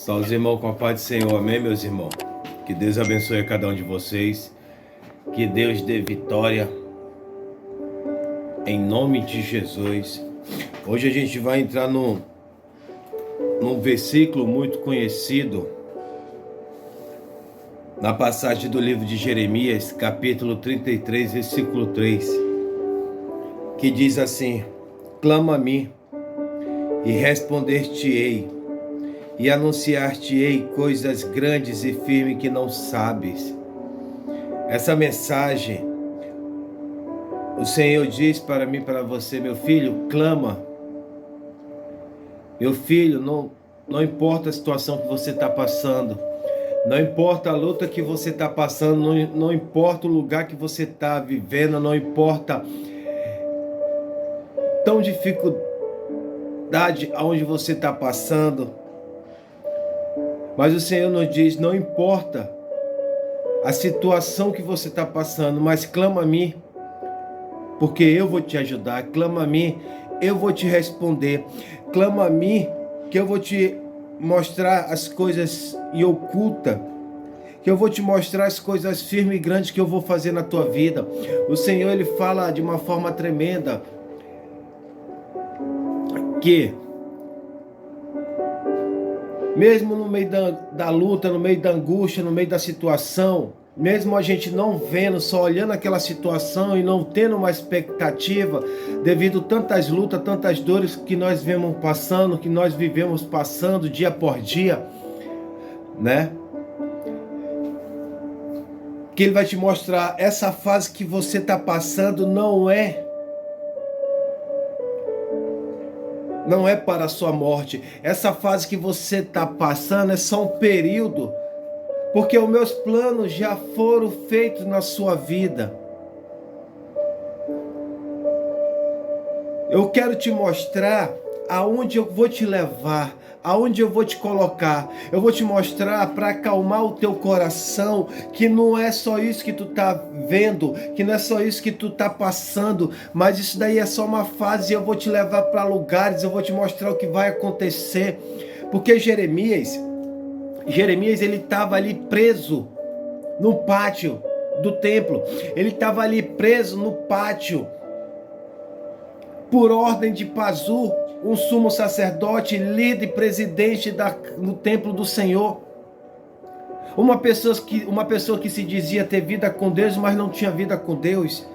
Salve os irmãos com a paz do Senhor, amém, meus irmãos? Que Deus abençoe a cada um de vocês, que Deus dê vitória, em nome de Jesus. Hoje a gente vai entrar num versículo muito conhecido, na passagem do livro de Jeremias, capítulo 33, versículo 3, que diz assim: clama a mim, e responder-te-ei, e anunciar-te-ei coisas grandes e firmes que não sabes. Essa mensagem, o Senhor diz para mim, para você, meu filho, clama. Meu filho, não importa a situação que você está passando, não importa a luta que você está passando, não importa o lugar que você está vivendo, não importa tão dificuldade aonde você está passando, mas o Senhor nos diz, não importa a situação que você está passando, mas clama a mim, porque eu vou te ajudar. Clama a mim, eu vou te responder. Clama a mim, que eu vou te mostrar as coisas em oculta, que eu vou te mostrar as coisas firmes e grandes que eu vou fazer na tua vida. O Senhor, Ele fala de uma forma tremenda, que mesmo no meio da luta, no meio da angústia, no meio da situação, mesmo a gente não vendo, só olhando aquela situação e não tendo uma expectativa, devido a tantas lutas, tantas dores que nós vemos passando, que nós vivemos passando dia por dia, né? Que Ele vai te mostrar, essa fase que você está passando não é para a sua morte. Essa fase que você está passando é só um período, porque os meus planos já foram feitos na sua vida. Eu quero te mostrar aonde eu vou te levar, aonde eu vou te colocar. Eu vou te mostrar para acalmar o teu coração, que não é só isso que tu tá vendo, que não é só isso que tu tá passando, mas isso daí é só uma fase. Eu vou te levar para lugares, eu vou te mostrar o que vai acontecer. Porque Jeremias ele estava ali preso no pátio do templo. Ele estava ali preso no pátio por ordem de Pazur, um sumo sacerdote, líder e presidente no templo do Senhor. Uma pessoa que se dizia ter vida com Deus, mas não tinha vida com Deus.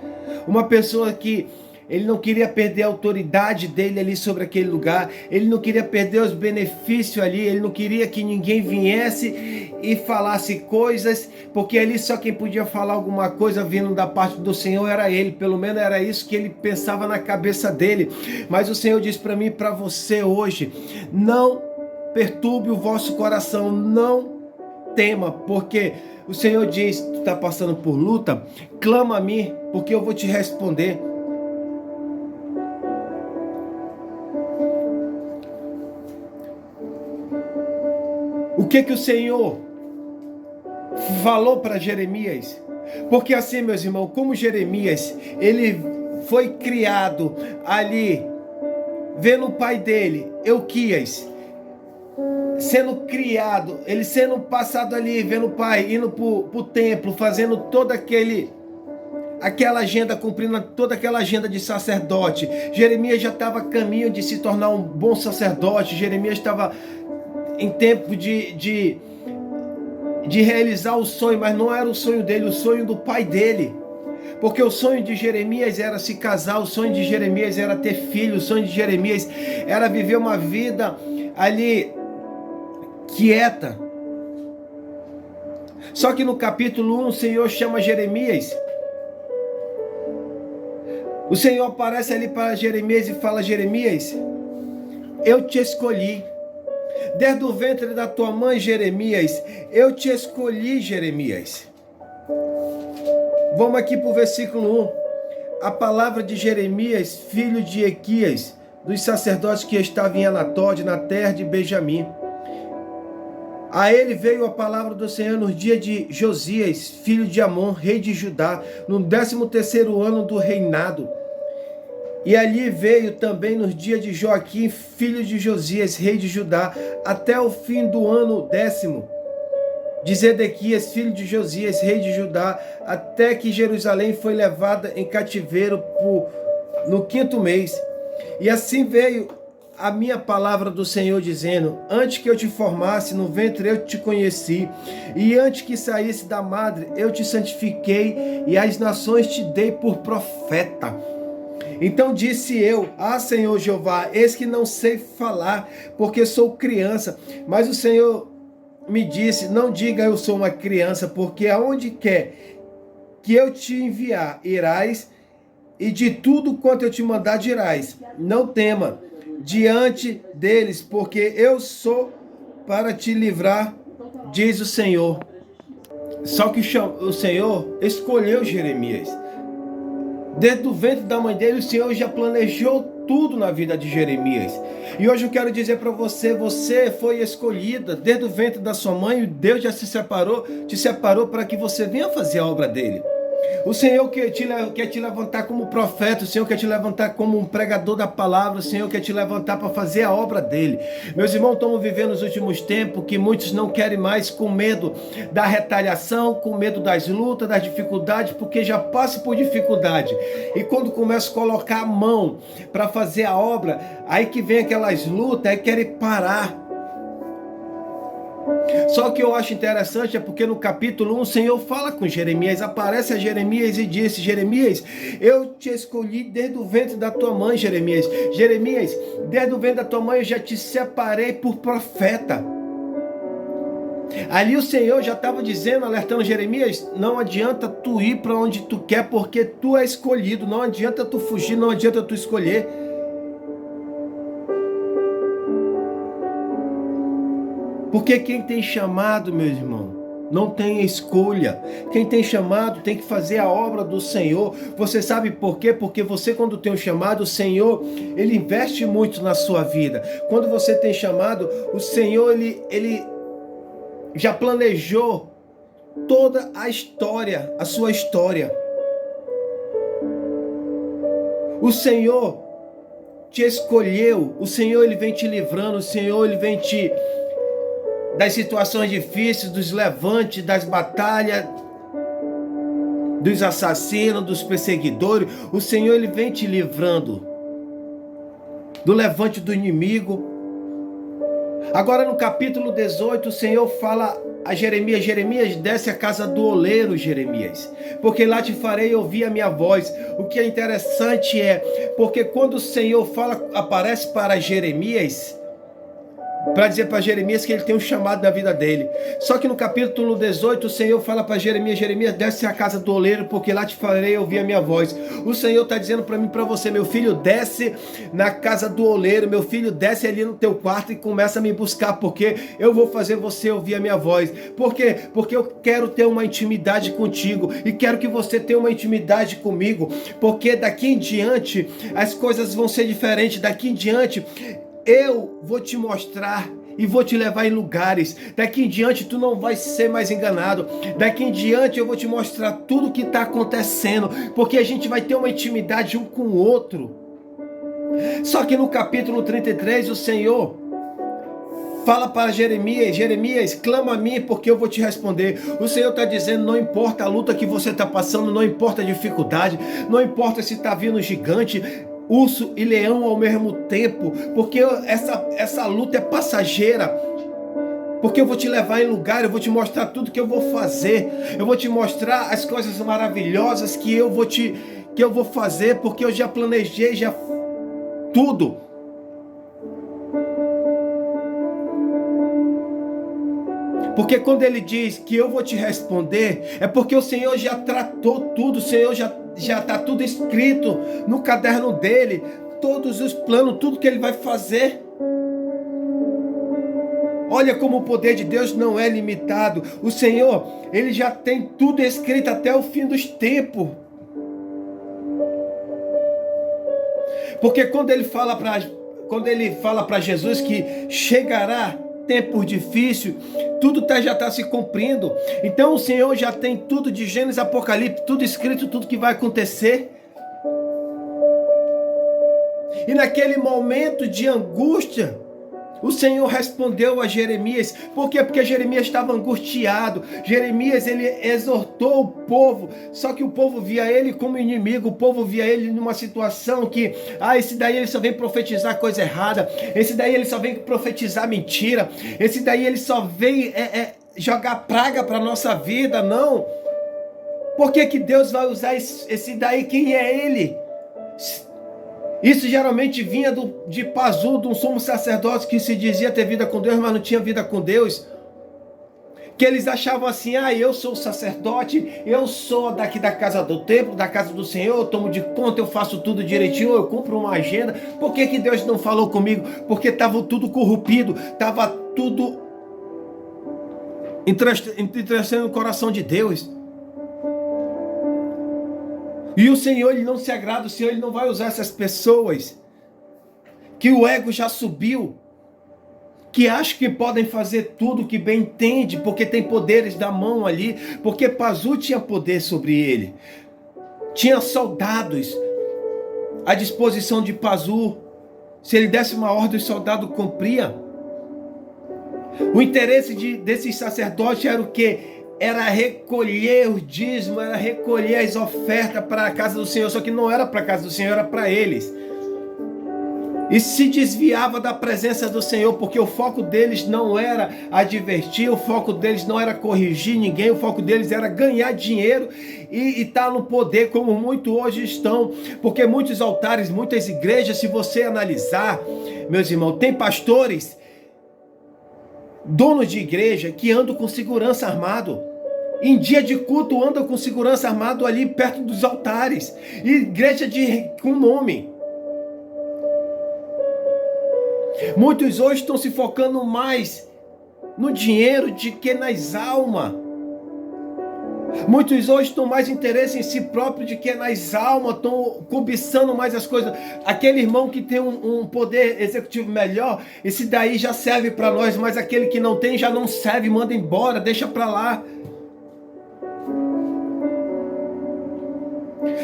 Uma pessoa que ele não queria perder a autoridade dele ali sobre aquele lugar. Ele não queria perder os benefícios ali. Ele não queria que ninguém viesse e falasse coisas, porque ali só quem podia falar alguma coisa vindo da parte do Senhor era ele. Pelo menos era isso que ele pensava na cabeça dele. Mas o Senhor diz para mim e para você hoje: não perturbe o vosso coração, não tema, porque o Senhor diz: tu está passando por luta, clama a mim, porque eu vou te responder. O que o Senhor falou para Jeremias? Porque assim, meus irmãos, como Jeremias, ele foi criado ali, vendo o pai dele, Euquias, sendo criado, ele sendo passado ali, vendo o pai, indo para o templo, fazendo toda aquela agenda, cumprindo toda aquela agenda de sacerdote. Jeremias já estava a caminho de se tornar um bom sacerdote. Jeremias estava em tempo de realizar o sonho, mas não era o sonho dele, o sonho do pai dele. Porque o sonho de Jeremias era se casar, o sonho de Jeremias era ter filho, o sonho de Jeremias era viver uma vida ali quieta. Só que no capítulo 1, o Senhor chama Jeremias. O Senhor aparece ali para Jeremias e fala: Jeremias, eu te escolhi. Desde o ventre da tua mãe, Jeremias, eu te escolhi, Jeremias. Vamos aqui para o versículo 1. A palavra de Jeremias, filho de Equias, dos sacerdotes que estavam em Anatóde, na terra de Benjamim. A ele veio a palavra do Senhor nos dias de Josias, filho de Amon, rei de Judá, no 13º ano do reinado. E ali veio também nos dias de Joaquim, filho de Josias, rei de Judá, até o fim do ano 10º, de Zedequias, filho de Josias, rei de Judá, até que Jerusalém foi levada em cativeiro no 5º mês. E assim veio a minha palavra do Senhor, dizendo: antes que eu te formasse no ventre, eu te conheci, e antes que saísse da madre, eu te santifiquei, e as nações te dei por profeta. Então disse eu: ah, Senhor Jeová, eis que não sei falar, porque sou criança. Mas o Senhor me disse: não diga eu sou uma criança, porque aonde quer que eu te enviar, irás, e de tudo quanto eu te mandar dirás. Não tema diante deles, porque eu sou para te livrar, diz o Senhor. Só que o Senhor escolheu Jeremias. Desde o ventre da mãe dele, o Senhor já planejou tudo na vida de Jeremias. E hoje eu quero dizer para você: você foi escolhida desde o ventre da sua mãe. Deus já te separou para que você venha fazer a obra dele. O Senhor quer te levantar como profeta, o Senhor quer te levantar como um pregador da palavra, o Senhor quer te levantar para fazer a obra dele. Meus irmãos, estamos vivendo nos últimos tempos que muitos não querem mais, com medo da retaliação, com medo das lutas, das dificuldades, porque já passam por dificuldade. E quando começam a colocar a mão para fazer a obra, aí que vem aquelas lutas, aí querem parar. Só que eu acho interessante é porque no capítulo 1 o Senhor fala com Jeremias, aparece a Jeremias e disse: Jeremias, eu te escolhi desde o ventre da tua mãe, Jeremias. Jeremias, desde o ventre da tua mãe eu já te separei por profeta. Ali o Senhor já estava dizendo, alertando Jeremias: não adianta tu ir para onde tu quer, porque tu é escolhido. Não adianta tu fugir, não adianta tu escolher. Porque quem tem chamado, meu irmão, não tem escolha. Quem tem chamado tem que fazer a obra do Senhor. Você sabe por quê? Porque você, quando tem um chamado, o Senhor, Ele investe muito na sua vida. Quando você tem chamado, o Senhor, Ele já planejou toda a história, a sua história. O Senhor te escolheu, o Senhor, Ele vem te livrando, o Senhor, Ele vem te... das situações difíceis, dos levantes, das batalhas, dos assassinos, dos perseguidores. O Senhor, Ele vem te livrando do levante do inimigo. Agora no capítulo 18, o Senhor fala a Jeremias: Jeremias, desce a casa do oleiro, Jeremias, porque lá te farei ouvir a minha voz. O que é interessante é, porque quando o Senhor aparece para Jeremias, para dizer para Jeremias que ele tem um chamado na vida dele. Só que no capítulo 18, o Senhor fala para Jeremias: Jeremias, desce a casa do oleiro, porque lá te farei ouvir a minha voz. O Senhor está dizendo para mim, para você: meu filho, desce na casa do oleiro, meu filho, desce ali no teu quarto e começa a me buscar, porque eu vou fazer você ouvir a minha voz. Por quê? Porque eu quero ter uma intimidade contigo, e quero que você tenha uma intimidade comigo, porque daqui em diante as coisas vão ser diferentes. Daqui em diante eu vou te mostrar e vou te levar em lugares. Daqui em diante tu não vai ser mais enganado. Daqui em diante eu vou te mostrar tudo o que está acontecendo, porque a gente vai ter uma intimidade um com o outro. Só que no capítulo 33 o Senhor fala para Jeremias: Jeremias, clama a mim, porque eu vou te responder. O Senhor está dizendo: não importa a luta que você está passando, não importa a dificuldade, não importa se está vindo gigante, urso e leão ao mesmo tempo, porque essa luta é passageira. Porque eu vou te levar em lugar, eu vou te mostrar tudo que eu vou fazer, eu vou te mostrar as coisas maravilhosas que eu vou fazer, porque eu já planejei já tudo. Porque quando ele diz que eu vou te responder, é porque o Senhor já tratou tudo, o Senhor já está tudo escrito no caderno dele, todos os planos, tudo que ele vai fazer. Olha como o poder de Deus não é limitado. O Senhor, Ele já tem tudo escrito até o fim dos tempos. Porque quando ele fala para Jesus que chegará tempos difíceis, tudo já está se cumprindo. Então o Senhor já tem tudo de Gênesis, Apocalipse, tudo escrito, tudo que vai acontecer. E naquele momento de angústia, o Senhor respondeu a Jeremias. Por quê? Porque Jeremias estava angustiado. Jeremias, ele exortou o povo. Só que o povo via ele como inimigo. O povo via ele numa situação que, esse daí ele só vem profetizar coisa errada. Esse daí ele só vem profetizar mentira. Esse daí ele só vem jogar praga para a nossa vida. Não. Por que Deus vai usar esse daí? Quem é ele? Isso geralmente vinha de Pazur, de um sumo sacerdote que se dizia ter vida com Deus, mas não tinha vida com Deus. Que eles achavam assim, eu sou o sacerdote, eu sou daqui da casa do templo, da casa do Senhor, eu tomo de conta, eu faço tudo direitinho, eu cumpro uma agenda. Por que Deus não falou comigo? Porque estava tudo corrompido, estava tudo entristecendo o coração de Deus. E o Senhor, ele não se agrada, o Senhor, ele não vai usar essas pessoas que o ego já subiu, que acham que podem fazer tudo que bem entende, porque tem poderes da mão ali, porque Pazur tinha poder sobre ele, tinha soldados à disposição de Pazur. Se ele desse uma ordem, o soldado cumpria. O interesse desses sacerdotes era o quê? Era recolher o dízimo, era recolher as ofertas para a casa do Senhor, só que não era para a casa do Senhor, era para eles. E se desviava da presença do Senhor, porque o foco deles não era advertir, o foco deles não era corrigir ninguém, o foco deles era ganhar dinheiro e estar no poder, como muitos hoje estão. Porque muitos altares, muitas igrejas, se você analisar, meus irmãos, tem pastores, donos de igreja, que andam com segurança armado. Em dia de culto andam com segurança armado ali perto dos altares. Igreja com nome. Muitos hoje estão se focando mais no dinheiro do que nas almas. Muitos hoje estão mais interesse em si próprio do que nas almas, estão cobiçando mais as coisas. Aquele irmão que tem um poder executivo melhor, esse daí já serve para nós, mas aquele que não tem já não serve, manda embora, deixa para lá.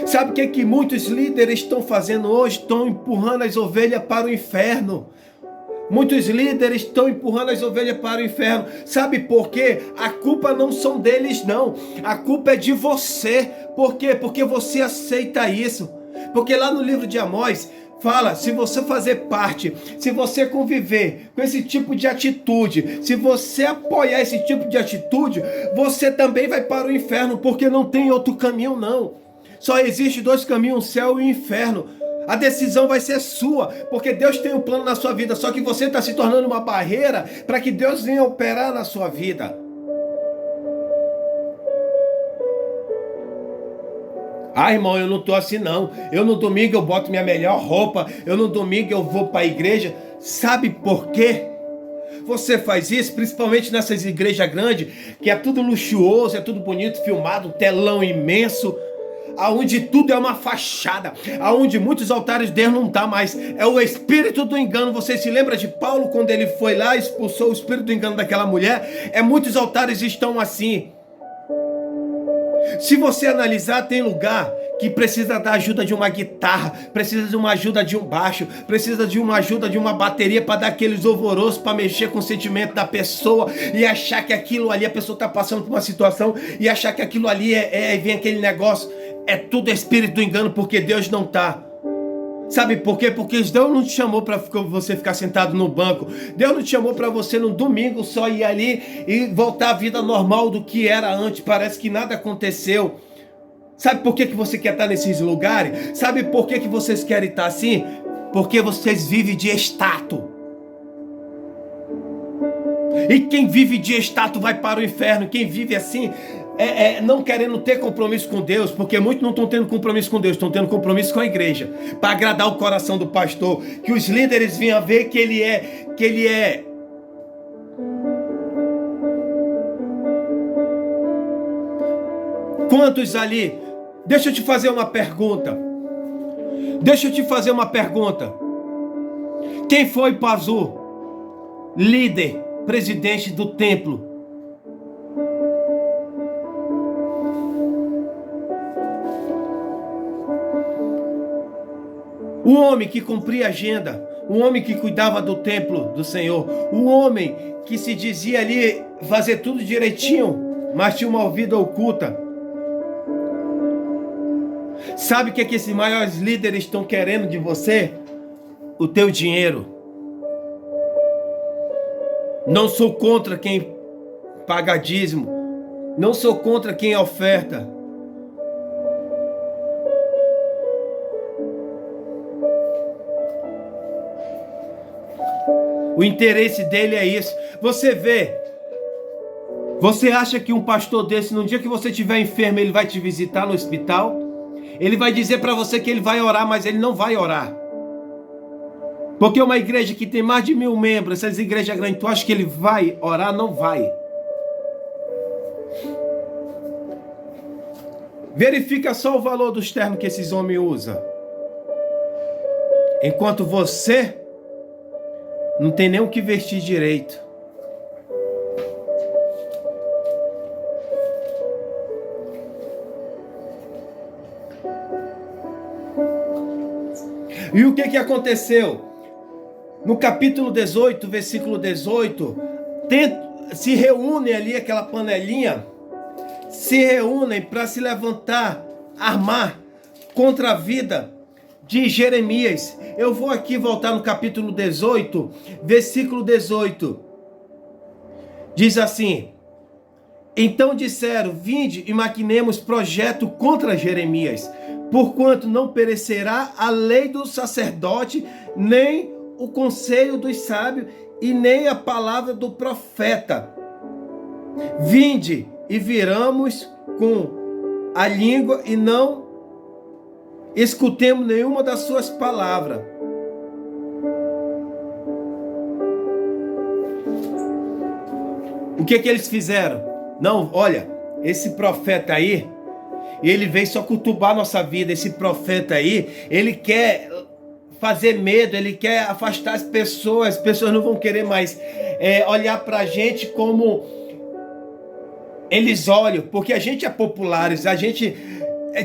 Sabe o que muitos líderes estão fazendo hoje? Estão empurrando as ovelhas para o inferno. Muitos líderes estão empurrando as ovelhas para o inferno. Sabe por quê? A culpa não são deles, não. A culpa é de você. Por quê? Porque você aceita isso. Porque lá no livro de Amós fala, se você fazer parte, se você conviver com esse tipo de atitude, se você apoiar esse tipo de atitude, você também vai para o inferno, porque não tem outro caminho, não. Só existe dois caminhos, o céu e o inferno. A decisão vai ser sua, porque Deus tem um plano na sua vida, só que você está se tornando uma barreira para que Deus venha operar na sua vida. Irmão, eu não estou assim não. Eu no domingo eu boto minha melhor roupa, eu no domingo eu vou para a igreja. Sabe por quê? Você faz isso, principalmente nessas igrejas grandes, que é tudo luxuoso, é tudo bonito, filmado, telão imenso, aonde tudo é uma fachada, aonde muitos altares Deus não está mais, é o espírito do engano. Você se lembra de Paulo quando ele foi lá e expulsou o espírito do engano daquela mulher? Muitos altares estão assim. Se você analisar, tem lugar que precisa da ajuda de uma guitarra, precisa de uma ajuda de um baixo, precisa de uma ajuda de uma bateria para dar aqueles alvoroços, para mexer com o sentimento da pessoa e achar que aquilo ali, a pessoa está passando por uma situação e achar que aquilo ali vem aquele negócio. É tudo espírito do engano, porque Deus não está. Sabe por quê? Porque Deus não te chamou para você ficar sentado no banco. Deus não te chamou para você no domingo só ir ali e voltar à vida normal do que era antes. Parece que nada aconteceu. Sabe por que você quer estar nesses lugares? Sabe por que vocês querem estar assim? Porque vocês vivem de status. E quem vive de status vai para o inferno. Quem vive assim, não querendo ter compromisso com Deus, porque muitos não estão tendo compromisso com Deus, estão tendo compromisso com a igreja, para agradar o coração do pastor, que os líderes venham ver que ele é Quantos ali? Deixa eu te fazer uma pergunta. Quem foi Pazur? Líder, presidente do templo. O homem que cumpria a agenda, o homem que cuidava do templo do Senhor, o homem que se dizia ali fazer tudo direitinho, mas tinha uma vida oculta. Sabe o que esses maiores líderes estão querendo de você? O teu dinheiro. Não sou contra quem paga dízimo. Não sou contra quem oferta. O interesse dele é isso. Você vê. Você acha que um pastor desse, no dia que você estiver enfermo, ele vai te visitar no hospital? Ele vai dizer para você que ele vai orar, mas ele não vai orar. Porque uma igreja que tem mais de 1000 membros, essas igrejas grandes, tu acha que ele vai orar? Não vai. Verifica só o valor dos ternos que esses homens usam. Enquanto você não tem nem o que vestir direito. E o que aconteceu? No capítulo 18, versículo 18, se reúnem ali aquela panelinha, se reúnem para se levantar, armar contra a vida de Jeremias. Eu vou aqui voltar no capítulo 18, versículo 18. Diz assim: então disseram, vinde e maquinemos projeto contra Jeremias, porquanto não perecerá a lei do sacerdote, nem o conselho dos sábios, e nem a palavra do profeta. Vinde e viramos com a língua e não escutemos nenhuma das suas palavras. O que eles fizeram? Não, olha, esse profeta aí, ele veio só cutubar nossa vida. Esse profeta aí, ele quer fazer medo, ele quer afastar as pessoas não vão querer mais olhar pra gente como eles olham, porque a gente é populares, a gente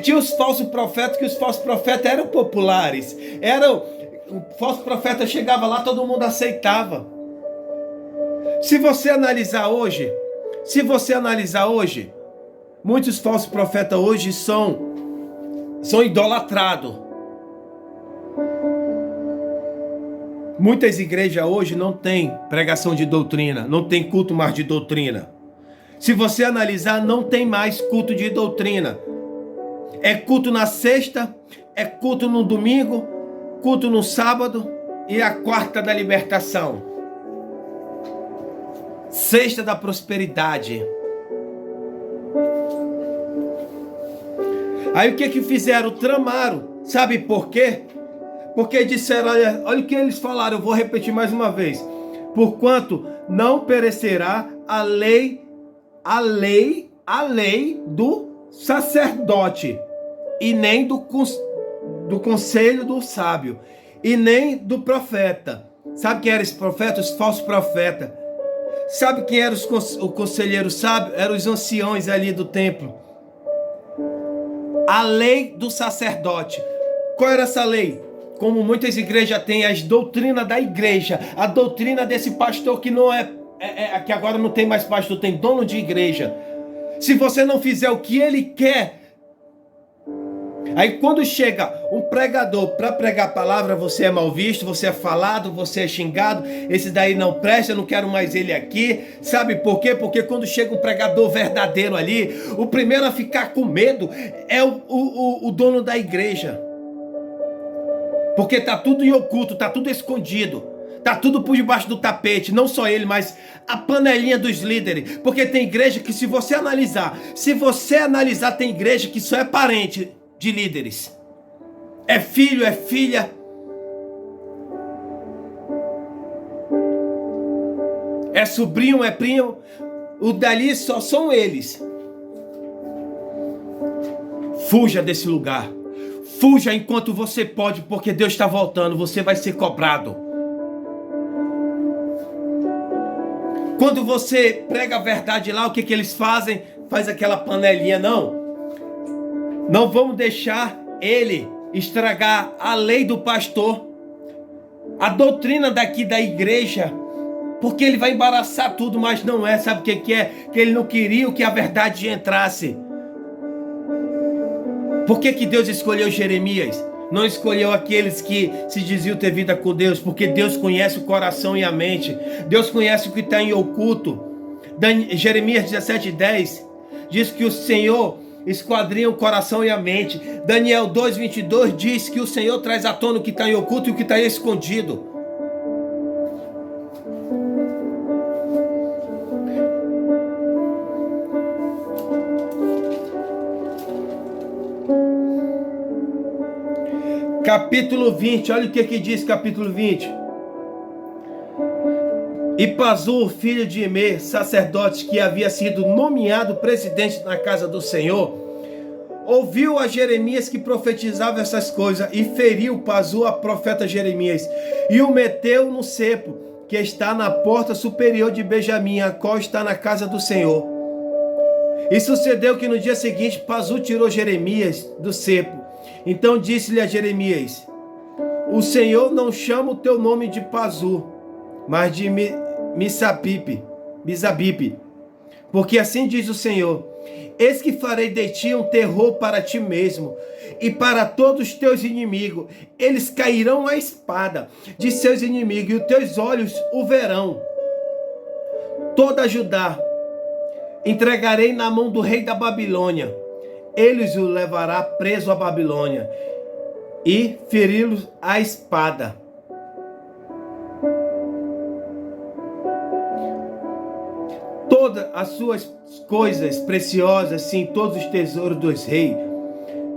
tinha os falsos profetas, que os falsos profetas eram populares, o falso profeta chegava lá, todo mundo aceitava. Se você analisar hoje, muitos falsos profetas hoje são idolatrados. Muitas igrejas hoje não tem pregação de doutrina, não tem culto mais de doutrina. Se você analisar, não tem mais culto de doutrina. É culto na sexta, é culto no domingo, culto no sábado e a quarta da libertação. Sexta da prosperidade. Aí o que fizeram? Tramaram. Sabe por quê? Porque disseram, olha o que eles falaram, eu vou repetir mais uma vez. Porquanto não perecerá a lei do sacerdote, e nem do conselho do sábio, e nem do profeta. Sabe quem era esse profeta? Os falsos profetas. Sabe quem era o conselheiro sábio? Eram os anciões ali do templo. A lei do sacerdote. Qual era essa lei? Como muitas igrejas têm, as doutrinas da igreja, a doutrina desse pastor que não que agora não tem mais pastor, tem dono de igreja. Se você não fizer o que ele quer, aí quando chega um pregador para pregar a palavra, você é mal visto, você é falado, você é xingado, esse daí não presta, eu não quero mais ele aqui. Sabe por quê? Porque quando chega um pregador verdadeiro ali, o primeiro a ficar com medo é o dono da igreja. Porque está tudo em oculto, está tudo escondido, está tudo por debaixo do tapete. Não só ele, mas a panelinha dos líderes. Porque tem igreja que se você analisar, tem igreja que só é parente de líderes. É filho, é filha. É sobrinho, é primo. O dali só são eles. Fuja desse lugar. Fuja enquanto você pode, porque Deus está voltando, você vai ser cobrado. Quando você prega a verdade lá, o que eles fazem? Faz aquela panelinha, não vamos deixar ele estragar a lei do pastor, a doutrina daqui da igreja, porque ele vai embaraçar tudo, mas não é. Sabe o que é? Que ele não queria que a verdade entrasse. Por que Deus escolheu Jeremias? Não escolheu aqueles que se diziam ter vida com Deus, porque Deus conhece o coração e a mente. Deus conhece o que está em oculto. Jeremias 17:10 diz que o Senhor esquadrinha o coração e a mente. Daniel 2:22 diz que o Senhor traz à tona o que está em oculto e o que está escondido. Capítulo 20, olha o que diz capítulo 20. E Pazur, filho de Imer, sacerdote, que havia sido nomeado presidente na casa do Senhor, ouviu a Jeremias que profetizava essas coisas e feriu Pazur, a profeta Jeremias, e o meteu no cepo, que está na porta superior de Benjamim, a qual está na casa do Senhor. E sucedeu que no dia seguinte Pazur tirou Jeremias do cepo. Então disse-lhe a Jeremias: o Senhor não chama o teu nome de Pazur, mas de Misabipe, porque assim diz o Senhor: eis que farei de ti um terror para ti mesmo e para todos os teus inimigos. Eles cairão à espada de seus inimigos, e os teus olhos o verão. Toda Judá entregarei na mão do rei da Babilônia. Eles o levará preso à Babilônia e feri-los à espada. Todas as suas coisas preciosas, sim, todos os tesouros dos reis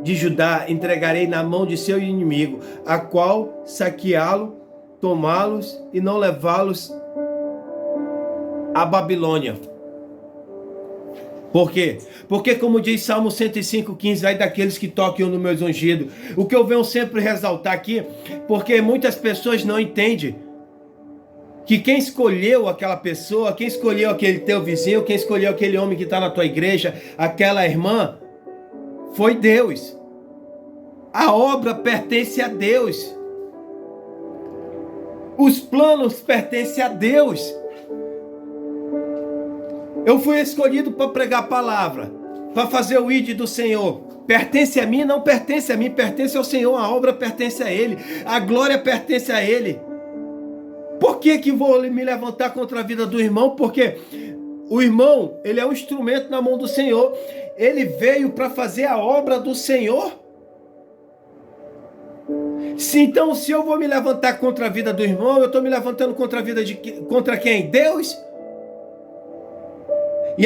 de Judá entregarei na mão de seu inimigo, a qual saqueá-lo, tomá-los e não levá-los à Babilônia. Por quê? Porque, como diz Salmo 105:15, ai daqueles que tocam no meu ungido. O que eu venho sempre ressaltar aqui, porque muitas pessoas não entendem que quem escolheu aquela pessoa, quem escolheu aquele teu vizinho, quem escolheu aquele homem que está na tua igreja, aquela irmã, foi Deus. A obra pertence a Deus. Os planos pertencem a Deus. Eu fui escolhido para pregar a palavra, para fazer o ID do Senhor. Pertence a mim? Não pertence a mim, pertence ao Senhor. A obra pertence a Ele, a glória pertence a Ele. Por que vou me levantar contra a vida do irmão? Porque o irmão, ele é um instrumento na mão do Senhor. Ele veio para fazer a obra do Senhor. Então, se eu vou me levantar contra a vida do irmão, eu estou me levantando contra a vida contra quem? Deus? E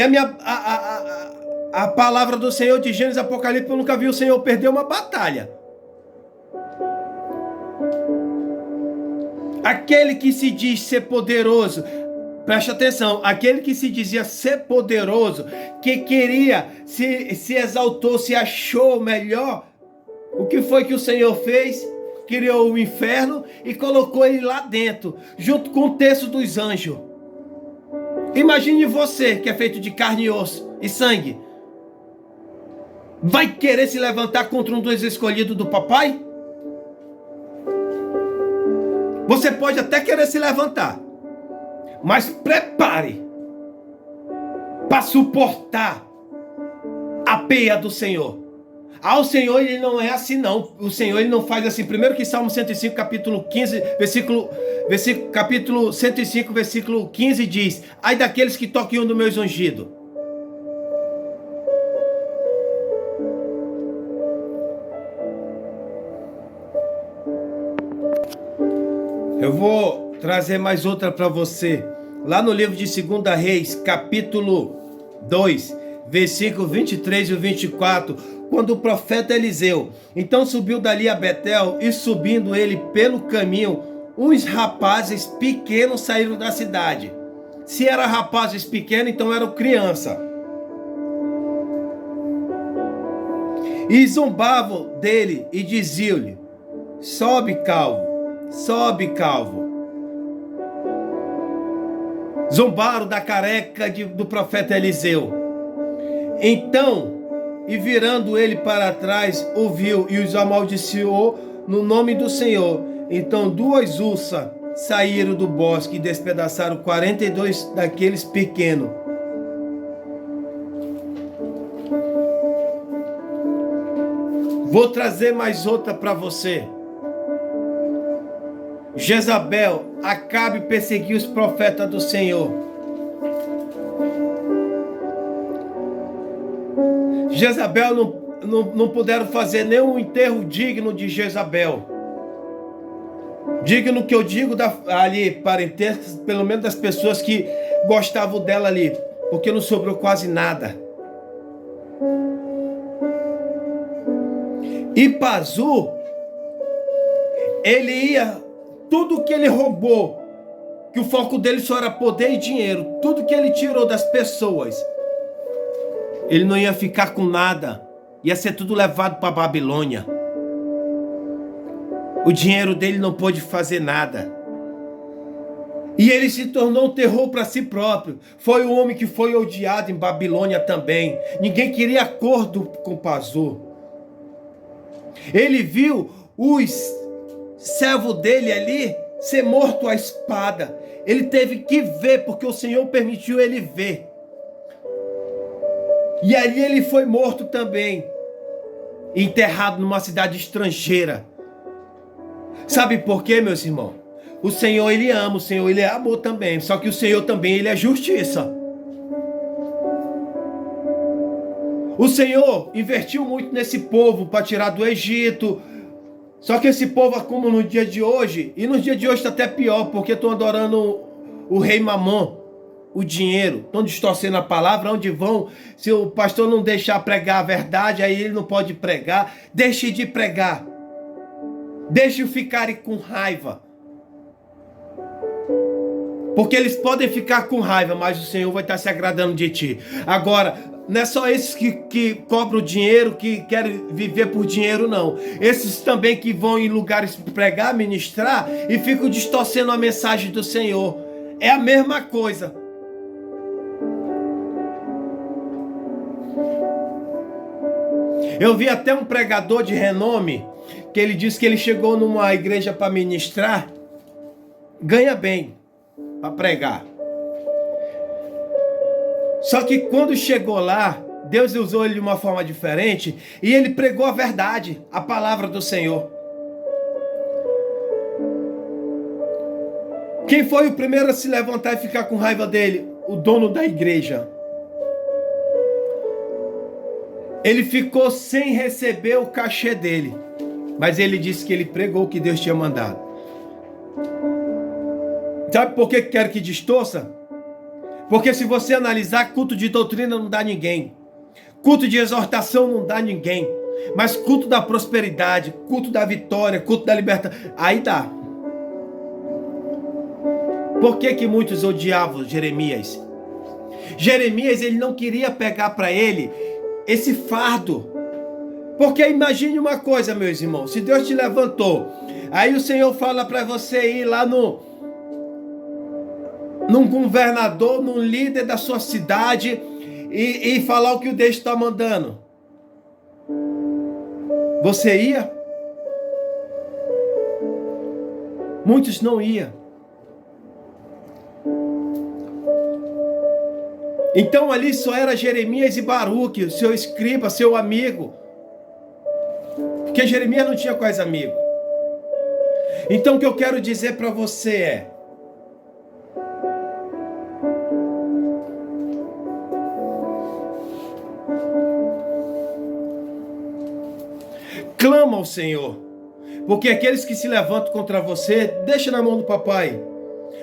a palavra do Senhor de Gênesis Apocalipse, eu nunca vi o Senhor perder uma batalha. Aquele que se diz ser poderoso, preste atenção, aquele que se dizia ser poderoso, que queria, se exaltou, se achou melhor, o que foi que o Senhor fez? Criou o inferno e colocou ele lá dentro, junto com o terço dos anjos. Imagine você, que é feito de carne e osso e sangue, vai querer se levantar contra um dos escolhidos do papai? Você pode até querer se levantar, mas prepare para suportar a peia do Senhor. Ao Senhor ele não é assim não. O Senhor ele não faz assim. Primeiro que Salmo 105, capítulo 15, capítulo 105, versículo 15 diz: ai daqueles que tocam no meu ungido. Eu vou trazer mais outra para você. Lá no livro de 2 Reis, capítulo 2, versículo 23 e 24, quando o profeta Eliseu então subiu dali a Betel, e subindo ele pelo caminho, uns rapazes pequenos saíram da cidade. Se eram rapazes pequenos, então eram criança. E zombavam dele e diziam-lhe: sobe, calvo, sobe, calvo. Zombaram da careca do profeta Eliseu. Então e virando ele para trás, ouviu e os amaldiçoou no nome do Senhor. Então 2 ursas saíram do bosque e despedaçaram 42 daqueles pequenos. Vou trazer mais outra para você. Jezabel, Acabe perseguiu os profetas do Senhor. Jezabel não puderam fazer nenhum enterro digno de Jezabel. Digno que eu digo ali, parentesco, pelo menos das pessoas que gostavam dela ali, porque não sobrou quase nada. E Pazu, ele ia, tudo que ele roubou, que o foco dele só era poder e dinheiro, tudo que ele tirou das pessoas, ele não ia ficar com nada, ia ser tudo levado para a Babilônia. O dinheiro dele não pôde fazer nada. E ele se tornou um terror para si próprio. Foi o homem que foi odiado em Babilônia também. Ninguém queria acordo com Pazu. Ele viu os servos dele ali ser morto à espada. Ele teve que ver, porque o Senhor permitiu ele ver. E ali ele foi morto também, enterrado numa cidade estrangeira. Sabe por quê, meus irmãos? O Senhor, ele ama, o Senhor, ele é amor também. Só que o Senhor também, ele é justiça. O Senhor investiu muito nesse povo para tirar do Egito. Só que esse povo, como no dia de hoje, e no dia de hoje está até pior, porque estão adorando o rei Mamon, o dinheiro. Estão distorcendo a palavra, onde vão. Se o pastor não deixar pregar a verdade, aí ele não pode pregar. Deixe de pregar. Deixe-o ficarem com raiva. Porque eles podem ficar com raiva, mas o Senhor vai estar se agradando de ti. Agora, não é só esses que cobram dinheiro, que querem viver por dinheiro, não. Esses também que vão em lugares pregar, ministrar, e ficam distorcendo a mensagem do Senhor. É a mesma coisa. Eu vi até um pregador de renome, que ele disse que ele chegou numa igreja para ministrar, ganha bem para pregar. Só que quando chegou lá, Deus usou ele de uma forma diferente e ele pregou a verdade, a palavra do Senhor. Quem foi o primeiro a se levantar e ficar com raiva dele? O dono da igreja. Ele ficou sem receber o cachê dele, mas ele disse que ele pregou o que Deus tinha mandado. Sabe por que quero que distorça? Porque se você analisar, culto de doutrina não dá ninguém. Culto de exortação não dá ninguém. Mas culto da prosperidade, culto da vitória, culto da libertação, aí dá. Por que muitos odiavam Jeremias? Jeremias, ele não queria pegar para ele esse fardo. Porque imagine uma coisa, meus irmãos. Se Deus te levantou, aí o Senhor fala para você ir lá num governador, num líder da sua cidade e falar o que o Deus está mandando. Você ia? Muitos não iam. Então ali só era Jeremias e Baruque, o seu escriba, seu amigo. Porque Jeremias não tinha quase amigo. Então o que eu quero dizer para você é: clama ao Senhor, porque aqueles que se levantam contra você, deixa na mão do papai.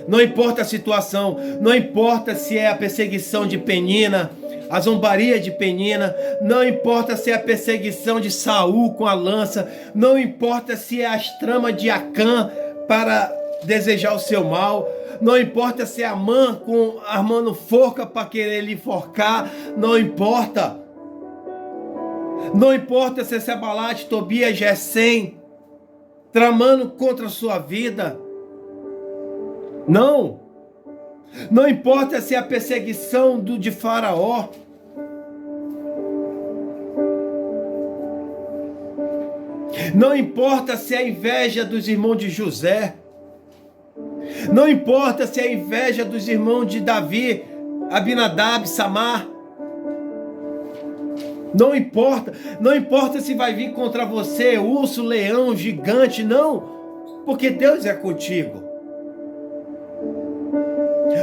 Não importa a situação, não importa se é a perseguição de Penina, a zombaria de Penina, não importa se é a perseguição de Saul com a lança, não importa se é as tramas de Acã para desejar o seu mal, não importa se é Amã armando forca para querer lhe enforcar, não importa. Não importa se é Sanbalate, Tobias, Gesem tramando contra a sua vida. Não. Não importa se é a perseguição de Faraó. Não importa se é a inveja dos irmãos de José. Não importa se é a inveja dos irmãos de Davi, Abinadab, Samar. Não importa. Não importa se vai vir contra você urso, leão, gigante. Não. Porque Deus é contigo.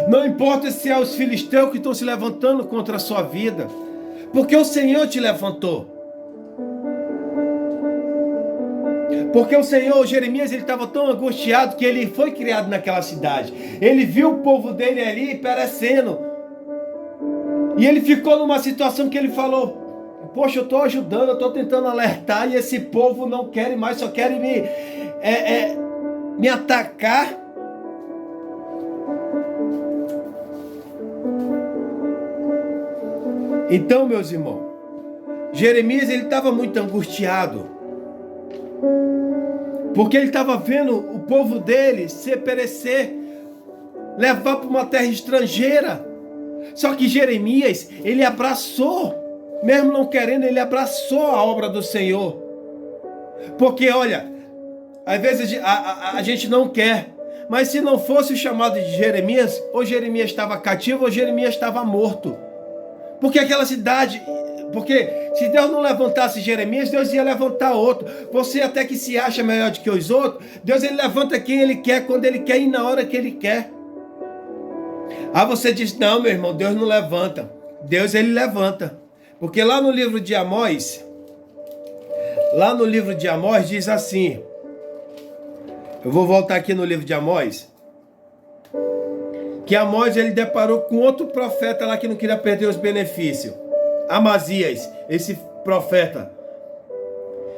Não importa se é os filisteus que estão se levantando contra a sua vida. Porque o Senhor te levantou. Porque o Senhor, Jeremias, ele estava tão angustiado que ele foi criado naquela cidade. Ele viu o povo dele ali perecendo. E ele ficou numa situação que ele falou: poxa, eu estou ajudando, eu estou tentando alertar e esse povo não quer mais, só querem me atacar. Então, meus irmãos, Jeremias ele estava muito angustiado, porque ele estava vendo o povo dele se perecer, levar para uma terra estrangeira. Só que Jeremias, ele abraçou, mesmo não querendo, ele abraçou a obra do Senhor. Porque olha, às vezes a gente não quer, mas se não fosse o chamado de Jeremias, ou Jeremias estava cativo ou Jeremias estava morto. Porque aquela cidade, porque se Deus não levantasse Jeremias, Deus ia levantar outro. Você até que se acha melhor do que os outros, Deus ele levanta quem ele quer, quando ele quer e na hora que ele quer. Ah, você diz: não, meu irmão, Deus não levanta. Deus ele levanta. Porque lá no livro de Amós, diz assim, eu vou voltar aqui no livro de Amós, que Amós ele deparou com outro profeta lá que não queria perder os benefícios. Amazias, esse profeta.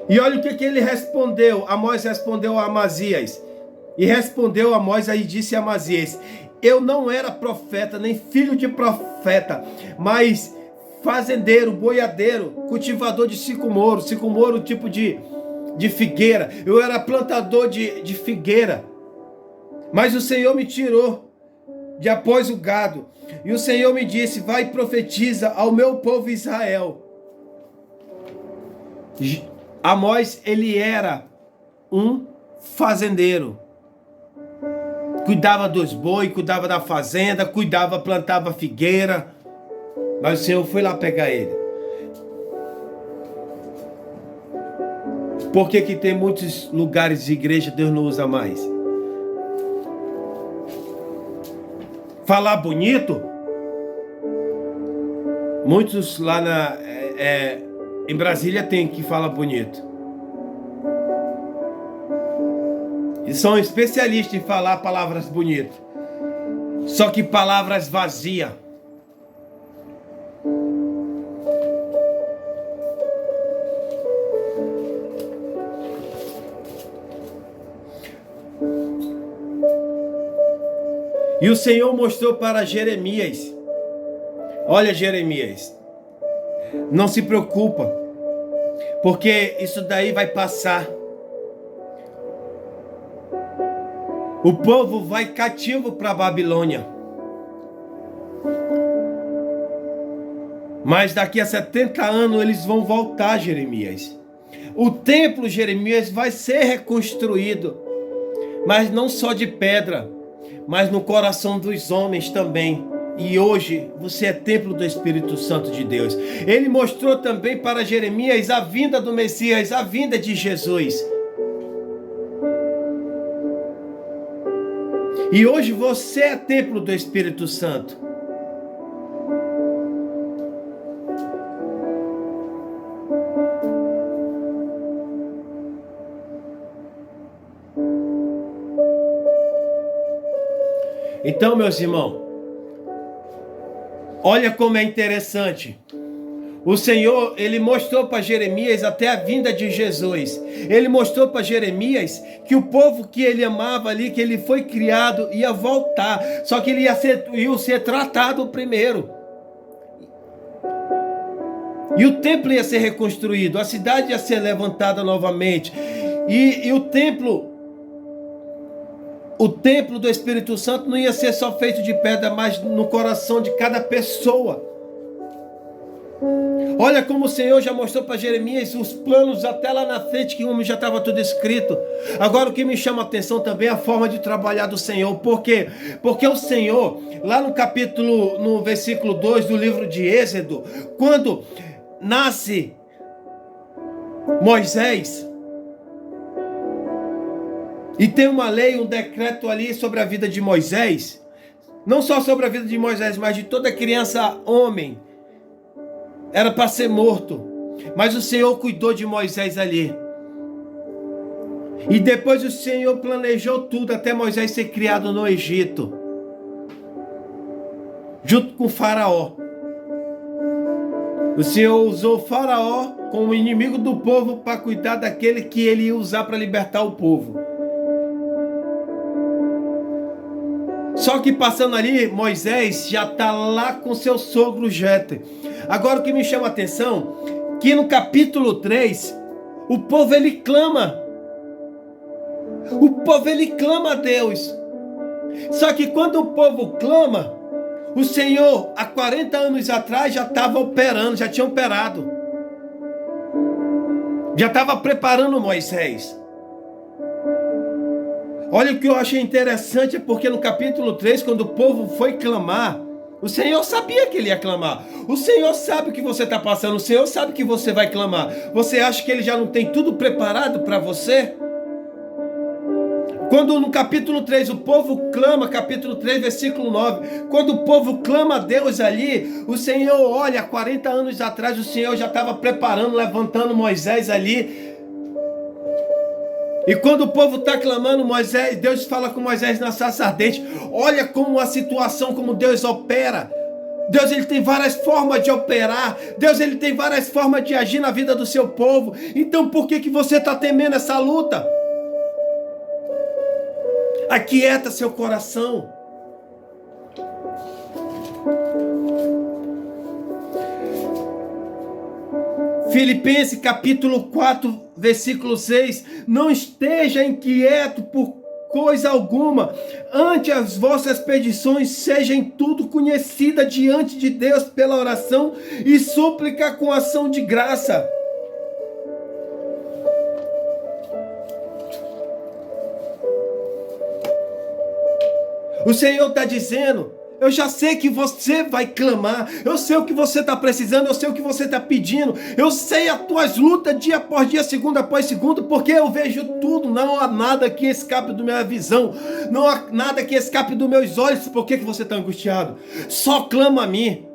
E olha o que ele respondeu. Amós respondeu a Amazias. E respondeu Amós aí disse a Amazias: eu não era profeta, nem filho de profeta, mas fazendeiro, boiadeiro, cultivador de sicumoro, tipo de figueira. Eu era plantador de figueira. Mas o Senhor me tirou de após o gado. E o Senhor me disse: vai e profetiza ao meu povo Israel. Amós, ele era um fazendeiro. Cuidava dos bois, cuidava da fazenda, plantava figueira. Mas o Senhor foi lá pegar ele. Por que tem muitos lugares de igreja Deus não usa mais? Falar bonito? Muitos lá em Brasília tem que falar bonito. E são especialistas em falar palavras bonitas. Só que palavras vazias. E o Senhor mostrou para Jeremias: olha, Jeremias, não se preocupa, porque isso daí vai passar. O povo vai cativo para a Babilônia. Mas daqui a 70 anos eles vão voltar, Jeremias. O templo, Jeremias, vai ser reconstruído. Mas não só de pedra, mas no coração dos homens também. E hoje você é templo do Espírito Santo de Deus. Ele mostrou também para Jeremias a vinda do Messias, a vinda de Jesus. E hoje você é templo do Espírito Santo. Então, meus irmãos, olha como é interessante. O Senhor, ele mostrou para Jeremias até a vinda de Jesus. Ele mostrou para Jeremias que o povo que ele amava ali, que ele foi criado, ia voltar. Só que ele ia ser tratado primeiro. E o templo ia ser reconstruído, a cidade ia ser levantada novamente. E o templo do Espírito Santo não ia ser só feito de pedra, mas no coração de cada pessoa. Olha como o Senhor já mostrou para Jeremias os planos até lá na frente, que o homem já estava tudo escrito. Agora o que me chama a atenção também é a forma de trabalhar do Senhor. Por quê? Porque o Senhor, lá no versículo 2 do livro de Êxodo, quando nasce Moisés, e tem uma lei, um decreto ali sobre a vida de Moisés, não só sobre a vida de Moisés, mas de toda criança homem, era para ser morto, mas o Senhor cuidou de Moisés ali. E depois o Senhor planejou tudo até Moisés ser criado no Egito, junto com Faraó. O Senhor usou Faraó como inimigo do povo para cuidar daquele que ele ia usar para libertar o povo. Só que passando ali, Moisés já está lá com seu sogro Jetro. Agora o que me chama a atenção, que no capítulo 3, o povo ele clama. O povo ele clama a Deus. Só que quando o povo clama, o Senhor, há 40 anos atrás, já estava operando, já tinha operado. Já estava preparando Moisés. Olha o que eu achei interessante, é porque no capítulo 3, quando o povo foi clamar, o Senhor sabia que ele ia clamar. O Senhor sabe o que você está passando, o Senhor sabe que você vai clamar. Você acha que ele já não tem tudo preparado para você? Quando no capítulo 3 o povo clama, capítulo 3, versículo 9, quando o povo clama a Deus ali, o Senhor, olha, 40 anos atrás o Senhor já estava preparando, levantando Moisés ali. E quando o povo está clamando, Deus fala com Moisés na sarça ardente. Olha como a situação, como Deus opera. Deus ele tem várias formas de operar. Deus ele tem várias formas de agir na vida do seu povo. Então por que você está temendo essa luta? Aquieta seu coração. Filipenses capítulo 4, versículo 6. Não esteja inquieto por coisa alguma. Ante as vossas petições sejam tudo conhecida diante de Deus pela oração e súplica com ação de graça. O Senhor está dizendo, eu já sei que você vai clamar, eu sei o que você está precisando, eu sei o que você está pedindo, eu sei as tuas lutas dia após dia, segundo após segundo, porque eu vejo tudo, não há nada que escape da minha visão, não há nada que escape dos meus olhos. Por que você está angustiado? Só clama a mim.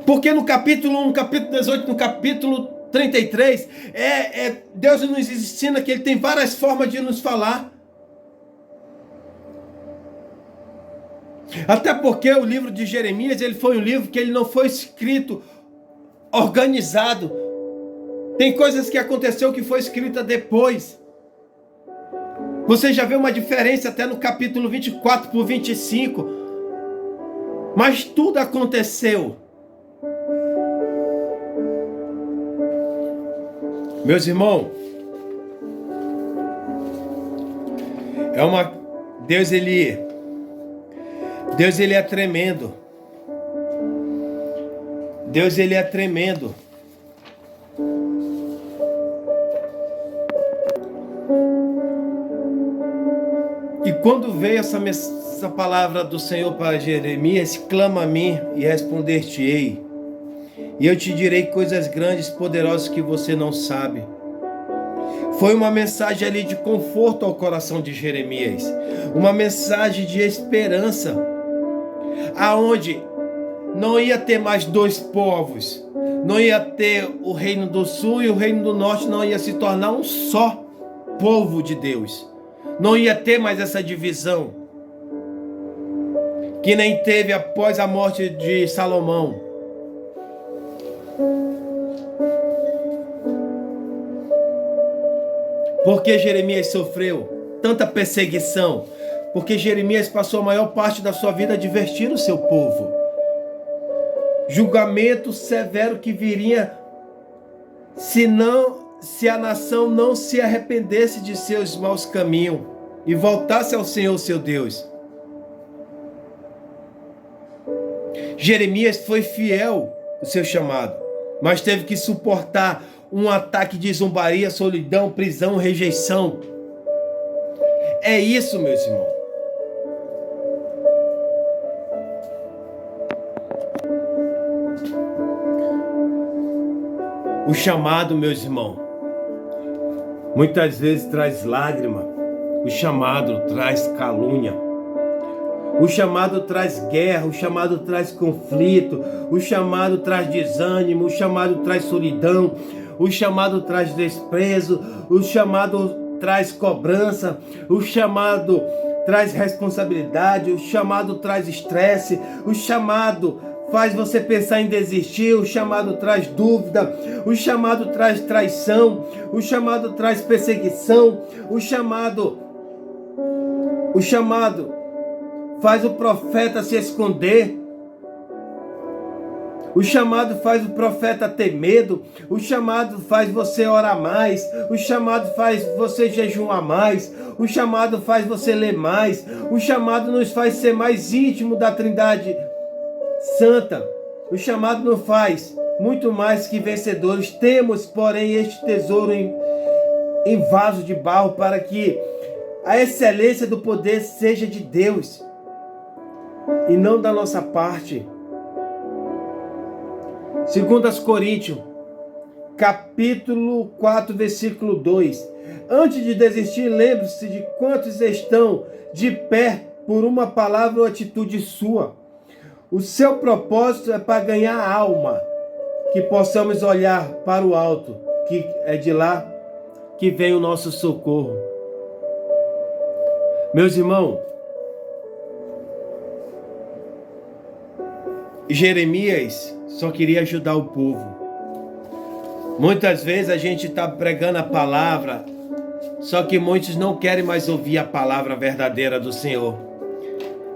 Porque no capítulo 1, no capítulo 18, no capítulo 33, Deus nos ensina que Ele tem várias formas de nos falar. Até porque o livro de Jeremias, ele foi um livro que ele não foi escrito organizado. Tem coisas que aconteceu que foi escrita depois. Você já vê uma diferença até no capítulo 24 por 25. Mas tudo aconteceu. Meus irmãos, Deus ele é tremendo. Deus ele é tremendo. E quando veio essa palavra do Senhor para Jeremias, clama a mim e responder-te-ei. E eu te direi coisas grandes, poderosas que você não sabe. Foi uma mensagem ali de conforto ao coração de Jeremias. Uma mensagem de esperança. Aonde não ia ter mais dois povos. Não ia ter o reino do sul e o reino do norte, não ia se tornar um só povo de Deus. Não ia ter mais essa divisão. Que nem teve após a morte de Salomão. Por que Jeremias sofreu tanta perseguição? Porque Jeremias passou a maior parte da sua vida divertindo o seu povo. Julgamento severo que viria se a nação não se arrependesse de seus maus caminhos e voltasse ao Senhor seu Deus. Jeremias foi fiel o seu chamado, mas teve que suportar um ataque de zombaria, solidão, prisão, rejeição. É isso, meus irmãos. O chamado, meus irmãos, muitas vezes traz lágrima. O chamado traz calúnia. O chamado traz guerra, o chamado traz conflito, o chamado traz desânimo, o chamado traz solidão, o chamado traz desprezo, o chamado traz cobrança, o chamado traz responsabilidade, o chamado traz estresse, o chamado faz você pensar em desistir, o chamado traz dúvida, o chamado traz traição, o chamado traz perseguição, o chamado faz o profeta se esconder. O chamado faz o profeta ter medo. O chamado faz você orar mais. O chamado faz você jejuar mais. O chamado faz você ler mais. O chamado nos faz ser mais íntimo da Trindade Santa. O chamado nos faz muito mais que vencedores. Temos, porém, este tesouro em vaso de barro, para que a excelência do poder seja de Deus e não da nossa parte. 2 Coríntios, capítulo 4, versículo 2. Antes de desistir, lembre-se de quantos estão de pé por uma palavra ou atitude sua. O seu propósito é para ganhar a alma, que possamos olhar para o alto, que é de lá que vem o nosso socorro. Meus irmãos, Jeremias só queria ajudar o povo. Muitas vezes a gente está pregando a palavra, só que muitos não querem mais ouvir a palavra verdadeira do Senhor.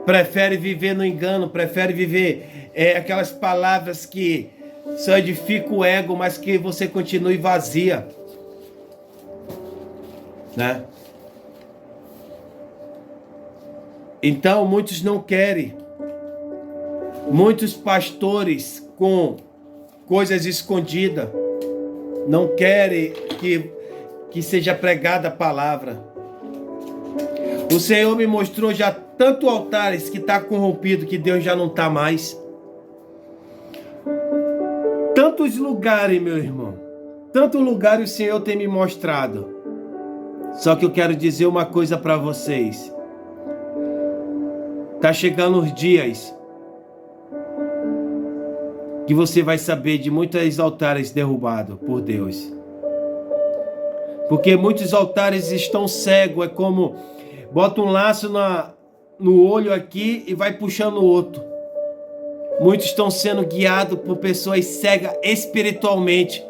Prefere viver no engano, prefere viver aquelas palavras que só edificam o ego, mas que você continue vazia, né? Então muitos não querem. Muitos pastores com coisas escondidas não querem que seja pregada a palavra. O Senhor me mostrou já tanto altares que está corrompido, que Deus já não está mais. Tantos lugares, meu irmão, tantos lugares o Senhor tem me mostrado. Só que eu quero dizer uma coisa para vocês. Está chegando os dias que você vai saber de muitos altares derrubados por Deus. Porque muitos altares estão cegos, é como bota um laço no olho aqui e vai puxando o outro. Muitos estão sendo guiados por pessoas cegas espiritualmente,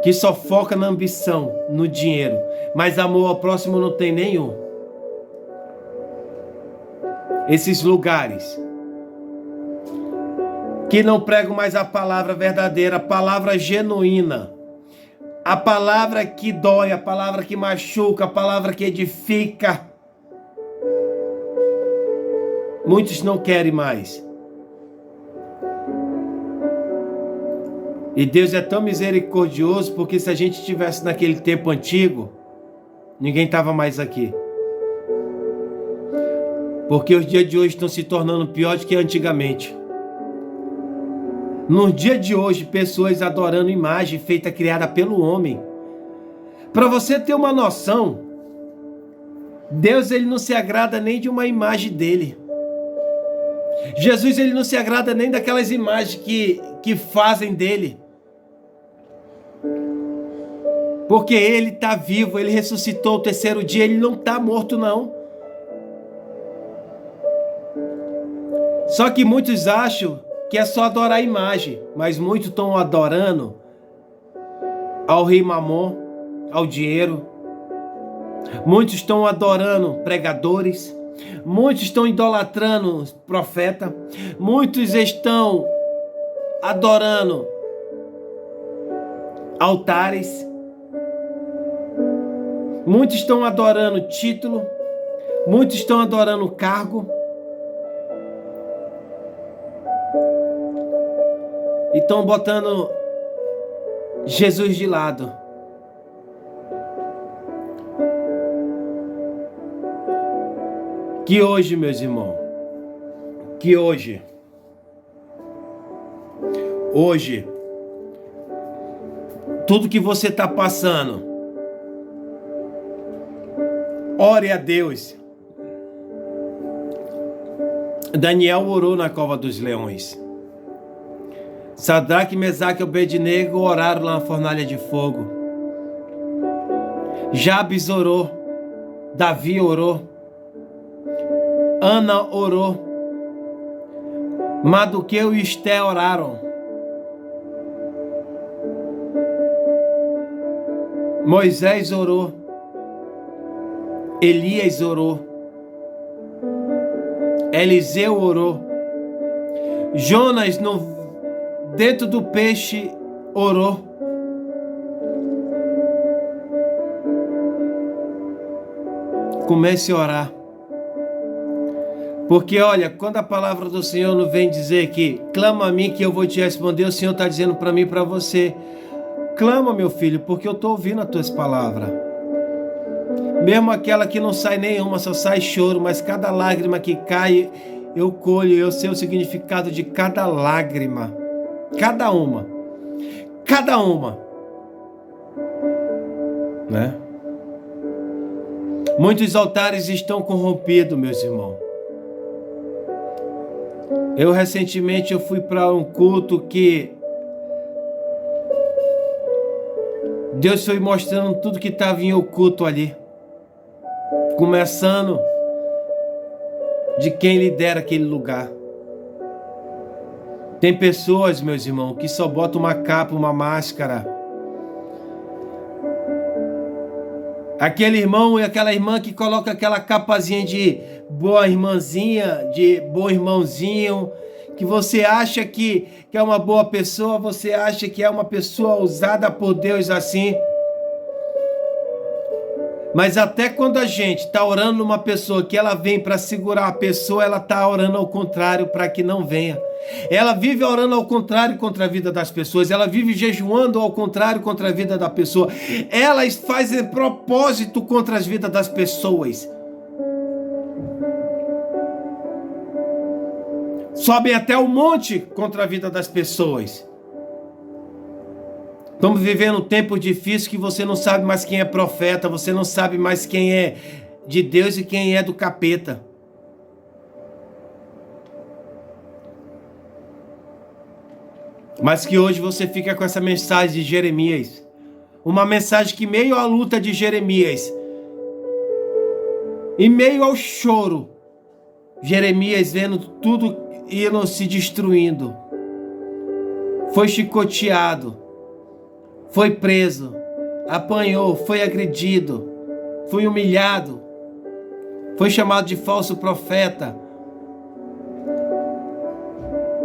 que só foca na ambição, no dinheiro, mas amor ao próximo não tem nenhum. Esses lugares que não pregam mais a palavra verdadeira, a palavra genuína, a palavra que dói, a palavra que machuca, a palavra que edifica. Muitos não querem mais. E Deus é tão misericordioso, porque se a gente estivesse naquele tempo antigo, ninguém estava mais aqui. Porque os dias de hoje estão se tornando pior do que antigamente. No dia de hoje, pessoas adorando imagem feita, criada pelo homem. Para você ter uma noção, Deus ele não se agrada nem de uma imagem dele. Jesus ele não se agrada nem daquelas imagens que fazem dele. Porque ele está vivo, ele ressuscitou o terceiro dia, ele não está morto não. Só que muitos acham que é só adorar a imagem, mas muitos estão adorando ao rei Mamon, ao dinheiro. Muitos estão adorando pregadores, muitos estão idolatrando profeta, muitos estão adorando altares, muitos estão adorando título, muitos estão adorando cargo. e estão botando Jesus de lado. Que hoje, meus irmãos, que hoje, tudo que você está passando, ore a Deus. Daniel orou na cova dos leões. Sadraque, Mesaque e Abednego oraram lá na fornalha de fogo. Jabes orou. Davi orou. Ana orou. Mardoqueu e Esté oraram. Moisés orou. Elias orou. Eliseu orou. Jonas dentro do peixe orou. Comece a orar. Porque olha, quando a palavra do Senhor não vem dizer que clama a mim que eu vou te responder, o Senhor está dizendo para mim e para você: clama, meu filho, porque eu estou ouvindo as tuas palavras. Mesmo aquela que não sai nenhuma, só sai choro, mas cada lágrima que cai, eu colho, eu sei o significado de cada lágrima. Cada uma. Cada uma. Né? Muitos altares estão corrompidos, meus irmãos. Recentemente eu fui para um culto que Deus foi mostrando tudo que estava em oculto ali. Começando de quem lidera aquele lugar. Tem pessoas, meus irmãos, que só botam uma capa, uma máscara. Aquele irmão e aquela irmã que coloca aquela capazinha de boa irmãzinha, de bom irmãozinho, que você acha que é uma boa pessoa, você acha que é uma pessoa usada por Deus assim. Mas até quando a gente está orando numa pessoa que ela vem para segurar a pessoa, ela está orando ao contrário para que não venha. Ela vive orando ao contrário contra a vida das pessoas. Ela vive jejuando ao contrário contra a vida da pessoa. Elas fazem propósito contra as vidas das pessoas. Sobem até o monte contra a vida das pessoas. Estamos vivendo um tempo difícil que você não sabe mais quem é profeta, você não sabe mais quem é de Deus e quem é do capeta. Mas que hoje você fica com essa mensagem de Jeremias. Uma mensagem que, meio à luta de Jeremias, em meio ao choro, Jeremias vendo tudo indo se destruindo, foi chicoteado, foi preso, apanhou, foi agredido, foi humilhado, foi chamado de falso profeta.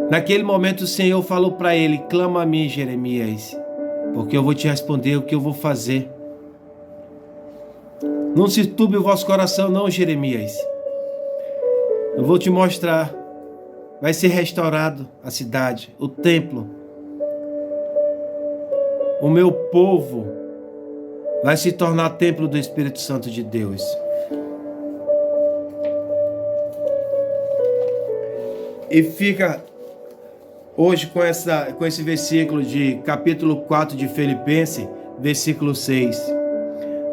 Naquele momento o Senhor falou para ele: clama a mim, Jeremias, porque eu vou te responder o que eu vou fazer. Não se turbe o vosso coração não, Jeremias. Eu vou te mostrar. Vai ser restaurado a cidade, o templo. O meu povo vai se tornar templo do Espírito Santo de Deus. E fica hoje com esse versículo de capítulo 4 de Filipenses, versículo 6.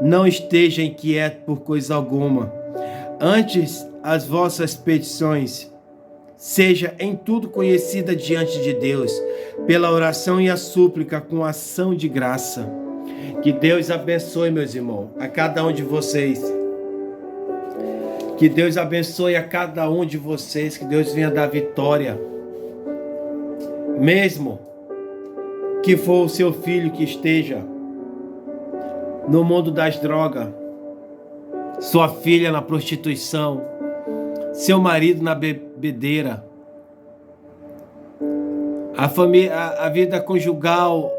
Não esteja inquieto por coisa alguma. Antes, as vossas petições seja em tudo conhecida diante de Deus, pela oração e a súplica com ação de graça. Que Deus abençoe, meus irmãos, a cada um de vocês. Que Deus abençoe a cada um de vocês, que Deus venha dar vitória. Mesmo que for o seu filho que esteja no mundo das drogas, sua filha na prostituição, seu marido na bebedeira, a família, a vida conjugal,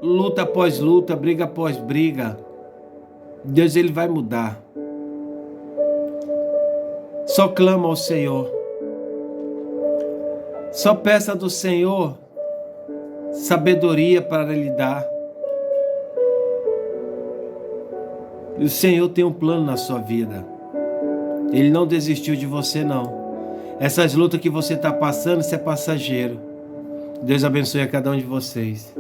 luta após luta, briga após briga, Deus ele vai mudar. Só clama ao Senhor. Só peça do Senhor sabedoria para lhe dar. E o Senhor tem um plano na sua vida. Ele não desistiu de você, não. Essas lutas que você está passando, isso é passageiro. Deus abençoe a cada um de vocês.